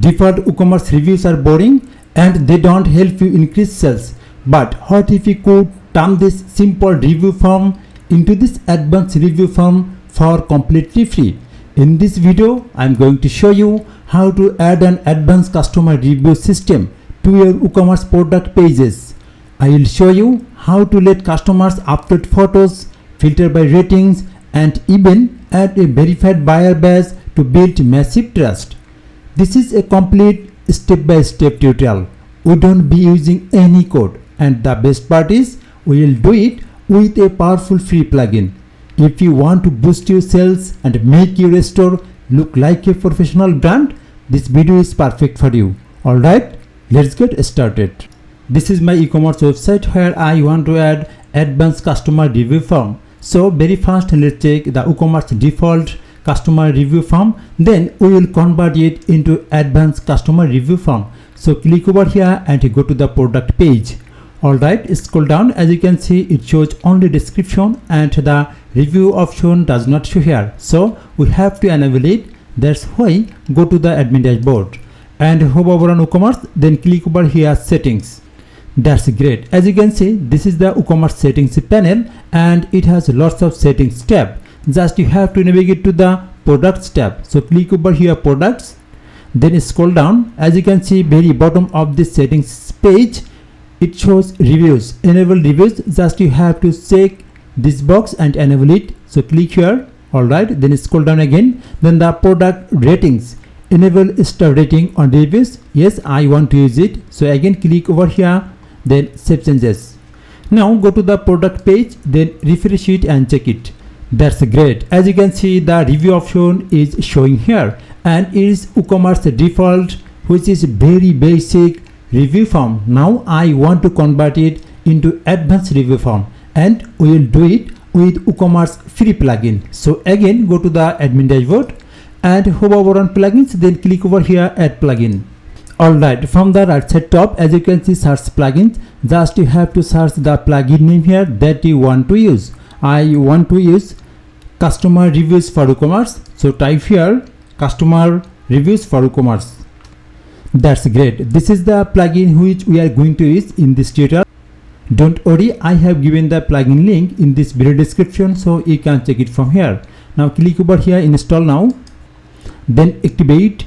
Default WooCommerce reviews are boring and they don't help you increase sales. But what if you could turn this simple review form into this advanced review form for completely free? In this video, I am going to show you how to add an advanced customer review system to your WooCommerce product pages. I will show you how to let customers upload photos, filter by ratings, and even add a verified buyer badge to build massive trust. This is a complete step-by-step tutorial. We don't be using any code, and the best part is we will do it with a powerful free plugin. If you want to boost your sales and make your store look like a professional brand, this video is perfect for you. Alright, let's get started. This is my e-commerce website where I want to add advanced customer review form. So very first, let's check the WooCommerce default customer review form, then we will convert it into advanced customer review form. So click over here and go to the product page. Alright, scroll down. As you can see, it shows only description and the review option does not show here. So we have to enable it. That's why go to the admin dashboard and hover over on WooCommerce, then click over here settings. That's great. As you can see, this is the WooCommerce settings panel and it has lots of settings tab. Just you have to navigate to the products tab. So click over here products, then scroll down. As you can see, very bottom of this settings page, it shows reviews. Enable reviews. Just you have to check this box and enable it. So click here. Alright, then scroll down again. Then the product ratings. Enable star rating on reviews. Yes, I want to use it. So again click over here, then save changes. Now go to the product page, then refresh it and check it. That's great. As you can see, the review option is showing here and it is WooCommerce default, which is very basic review form. Now I want to convert it into advanced review form and we will do it with WooCommerce free plugin. So again go to the admin dashboard and hover over on plugins, then click over here add plugin. Alright, from the right side top, as you can see search plugins, just you have to search the plugin name here that you want to use. I want to use customer reviews for WooCommerce. So type here customer reviews for WooCommerce. That's great. This is the plugin which we are going to use in this tutorial. Don't worry, I have given the plugin link in this video description, so you can check it from here. Now click over here install now, then activate.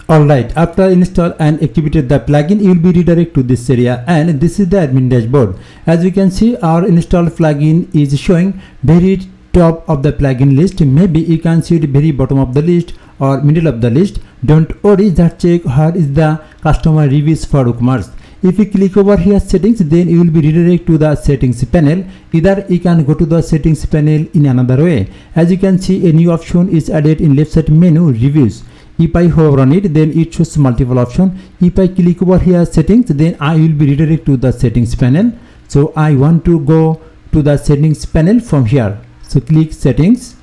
Alright, after install and activated the plugin, you will be redirected to this area and this is the admin dashboard. As you can see, our installed plugin is showing very top of the plugin list. Maybe you can see it very bottom of the list or middle of the list. Don't worry, just check where is the customer reviews for WooCommerce. If you click over here settings, then you will be redirected to the settings panel. Either you can go to the settings panel in another way. As you can see, a new option is added in left side menu, reviews. If I hover on it, then it shows multiple options. If I click over here settings, then I will be redirected to the settings panel. So I want to go to the settings panel from here. So click settings.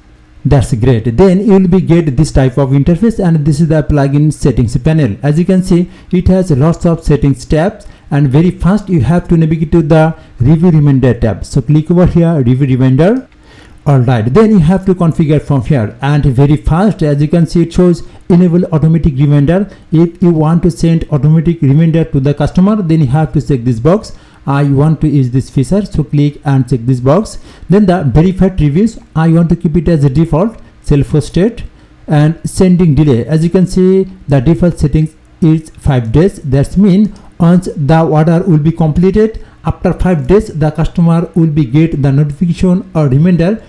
That's great. Then you will be get this type of interface and this is the plugin settings panel. As you can see, it has lots of settings tabs and very fast you have to navigate to the review reminder tab. So click over here review reminder. Alright, then you have to configure from here and very fast. As you can see, it shows enable automatic reminder. If you want to send automatic reminder to the customer, then you have to check this box. I want to use this feature, so click and check this box. Then the verified reviews, I want to keep it as a default, self-hosted, and sending delay. As you can see, the default settings is 5 days. That means once the order will be completed, after 5 days the customer will be get the notification or reminder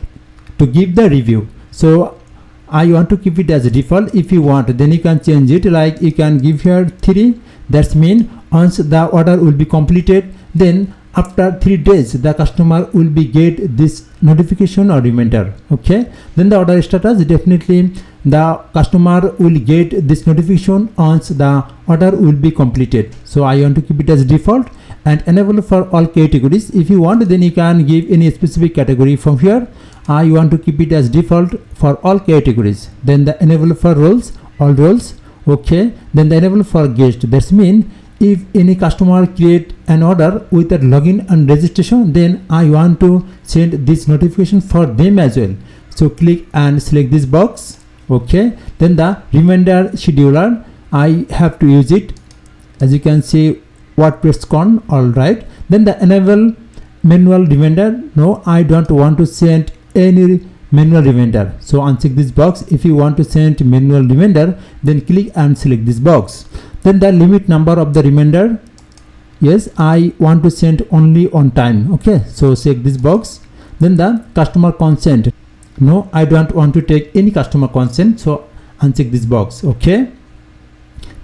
to give the review. So I want to keep it as a default. If you want, then you can change it, like you can give here 3. That means once the order will be completed, then after 3 days the customer will be get this notification or reminder. Okay, then the order status, definitely the customer will get this notification once the order will be completed. So I want to keep it as default and enable for all categories. If you want, then you can give any specific category from here. I want to keep it as default for all categories. Then the enable for roles, all roles. Okay, then the enable for guest. That means if any customer create an order with a login and registration, then I want to send this notification for them as well. So click and select this box. Okay, then the reminder scheduler, I have to use it. As you can see, WordPress con. All right, then the enable manual reminder, no, I don't want to send any manual reminder, so uncheck this box. If you want to send manual reminder, then click and select this box. Then the limit number of the reminder, yes, I want to send only on time. Okay, so check this box. Then the customer consent, no, I don't want to take any customer consent, so uncheck this box. Okay,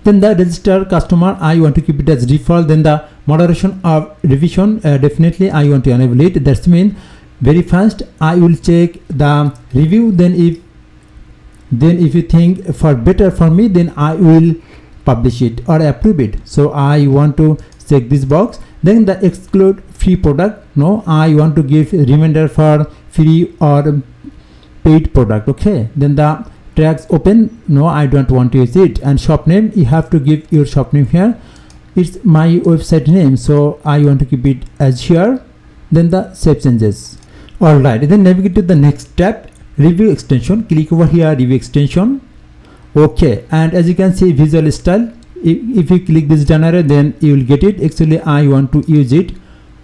then the register customer, I want to keep it as default. Then the moderation of revision, definitely I want to enable it. That's mean very fast I will check the review. Then if you think for better for me, then I will publish it or approve it, so I want to check this box. Then the exclude free product, no, I want to give reminder for free or paid product. Okay, then the tags open, no, I don't want to use it. And shop name, you have to give your shop name here. It's my website name, so I want to keep it as here. Then the save changes. All right, then navigate to the next tab, review extension. Click over here, review extension. Okay, and as you can see, visual style, if you click this genre, then you will get it. Actually, I want to use it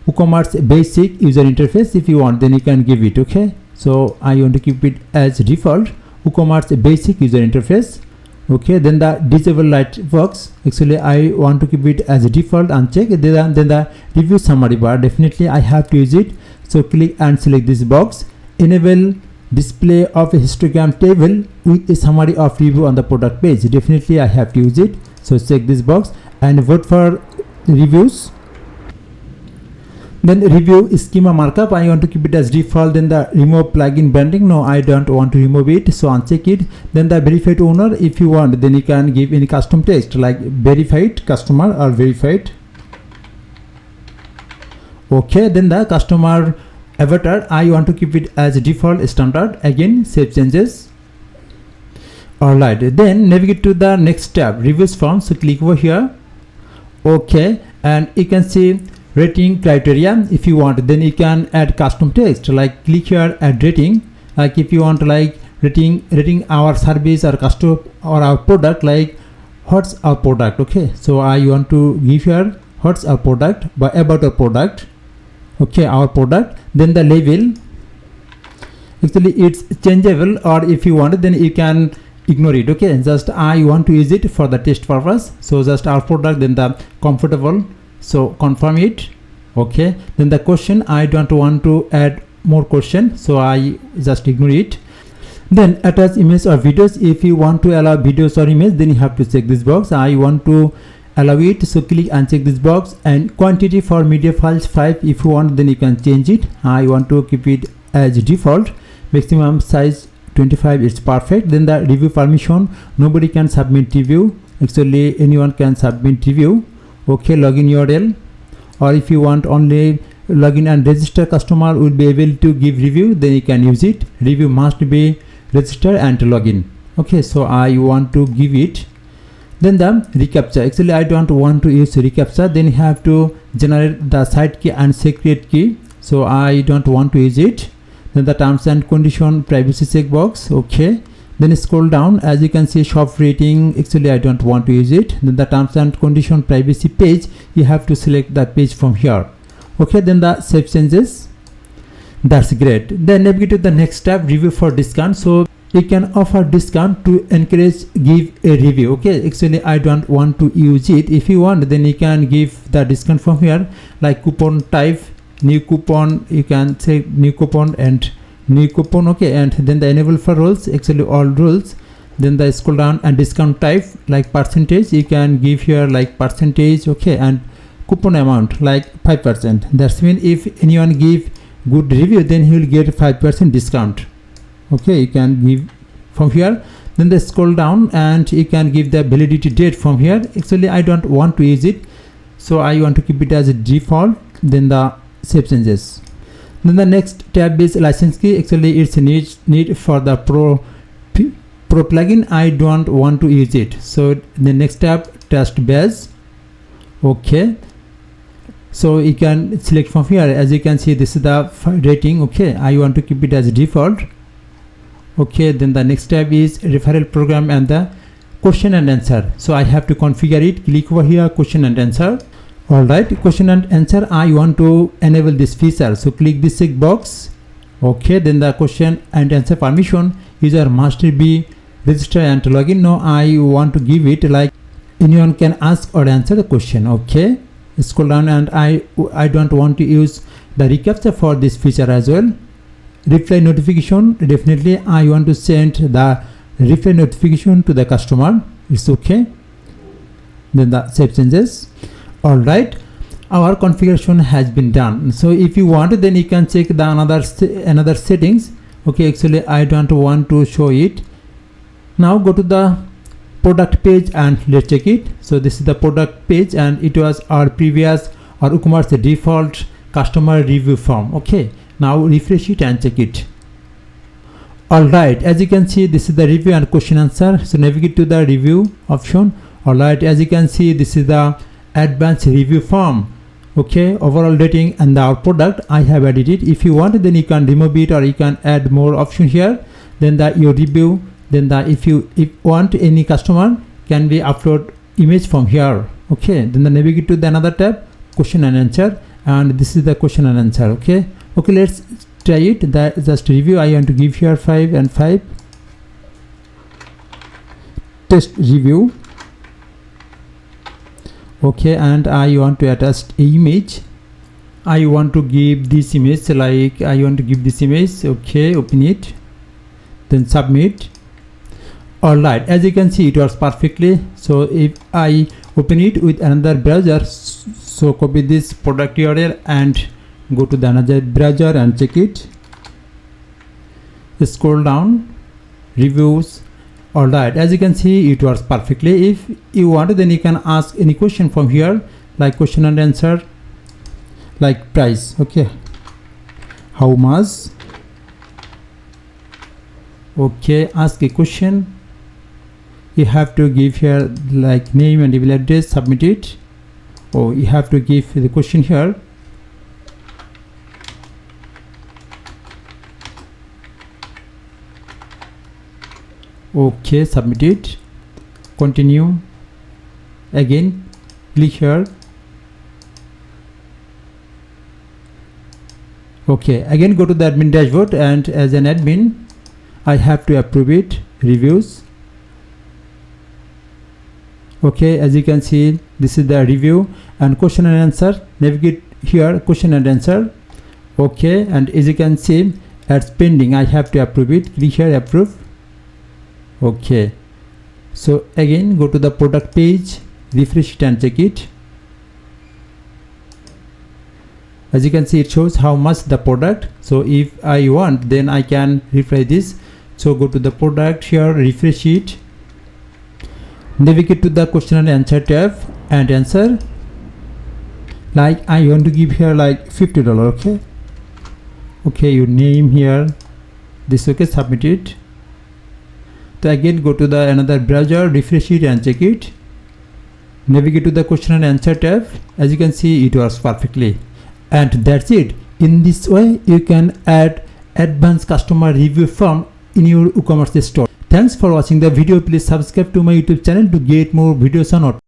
WooCommerce basic user interface. If you want, then you can give it. Okay, so I want to keep it as default WooCommerce basic user interface. Okay, then the disable lightbox, actually I want to keep it as a default, uncheck. Then the review summary bar, definitely I have to use it, so click and select this box. Enable display of a histogram table with a summary of review on the product page, definitely I have to use it, so check this box and vote for reviews. Then review schema markup, I want to keep it as default. Then the remove plugin branding, no, I don't want to remove it, so uncheck it. Then the verified owner, if you want, then you can give any custom text like verified customer or verified. Okay, then the customer avatar, I want to keep it as default standard. Again, save changes. Alright, then navigate to the next tab, reviews form. So click over here. Okay, and you can see rating criteria. If you want, then you can add custom text, like click here, add rating. Like if you want, like rating our service or custom or our product, like what's our product. Okay, so I want to give here what's our product, by about our product. Okay, our product. Then the label, actually it's changeable, or if you want, then you can ignore it. Okay, just I want to use it for the test purpose, so just our product. Then the comfortable, so confirm it. Okay, then the question, I don't want to add more question, so I just ignore it. Then attach image or videos, if you want to allow videos or image, then you have to check this box. I want to allow it, so click and check this box. And quantity for media files 5, if you want, then you can change it. I want to keep it as default. Maximum size 25, it's perfect. Then the review permission, nobody can submit review, actually anyone can submit review. Okay, login URL, or if you want only login and register customer will be able to give review, then you can use it. Review must be register and login. Okay, so I want to give it. Then the reCAPTCHA, actually I don't want to use reCAPTCHA, then you have to generate the site key and secret key, so I don't want to use it. Then the terms and condition privacy checkbox. Okay, then scroll down, as you can see shop rating, actually I don't want to use it. Then the terms and condition privacy page, you have to select the page from here. Okay, then the save changes. That's great. Then navigate to the next tab, review for discount. So you can offer discount to encourage give a review. Okay, actually I don't want to use it. If you want, then you can give the discount from here, like coupon type, new coupon, you can say new coupon and new coupon. Okay, and then the enable for rules, actually all rules. Then the scroll down and discount type, like percentage, you can give here like percentage. Okay, and coupon amount like 5%. That's mean if anyone give good review, then he will get 5% discount. Okay, you can give from here. Then the scroll down and you can give the validity date from here. Actually I don't want to use it, so I want to keep it as a default. Then the save changes. Then the next tab is license key. Actually it's a need for the pro plugin. I don't want to use it, so the next tab, test base. Okay, so you can select from here. As you can see, this is the rating. Okay, I want to keep it as default. Okay, then the next tab is referral program and the question and answer. So I have to configure it. Click over here, question and answer. Alright, question and answer, I want to enable this feature, so click this checkbox. Okay, then the question and answer permission, user must be registered and login. No, I want to give it like anyone can ask or answer the question. Okay, scroll down, and I don't want to use the recaptcha for this feature as well. Reply notification, definitely I want to send the reply notification to the customer. It's okay. Then the save changes. Alright, our configuration has been done. So if you want, then you can check the another settings. Okay, actually I don't want to show it. Now go to the product page and let's check it. So this is the product page, and it was our previous or WooCommerce default customer review form. Okay, now refresh it and check it. Alright, as you can see, this is the review and question answer. So navigate to the review option. Alright, as you can see, this is the advanced review form. Okay, overall rating and our product I have added it. If you want, then you can remove it or you can add more option here. Then your review, then if you want, any customer can be upload image from here. Okay, then navigate to the another tab, question and answer, and this is the question and answer. Okay, let's try it. That just review, I want to give here 5 and 5. Test review. Okay, and I want to attach a image. I want to give this image, like I want to give this image. Okay, open it, then submit. Alright, as you can see, it works perfectly. So if I open it with another browser, so copy this product URL and go to the another browser and check it. Scroll down, reviews. Alright, as you can see, it works perfectly. If you want, then you can ask any question from here, like question and answer, like price. Okay, how much? Okay, ask a question. You have to give here like name and email address, submit it. Oh, you have to give the question here. Okay, submit it. Continue. Again, click here. Okay, again go to the admin dashboard, and as an admin I have to approve it. Reviews. Okay, as you can see, this is the review and question and answer. Navigate here, question and answer. Okay, and as you can see, as pending, I have to approve it. Click here, approve. Okay, so again go to the product page, refresh it and check it. As you can see, it shows how much the product. So if I want, then I can reply this. So go to the product here, refresh it, navigate to the question and answer tab and answer. Like I want to give here like $50. Okay, your name here, this. Okay, submit it. So again go to the another browser, refresh it and check it. Navigate to the question and answer tab. As you can see, it works perfectly. And that's it. In this way, you can add advanced customer review form in your WooCommerce store. Thanks for watching the video. Please subscribe to my YouTube channel to get more videos on WordPress.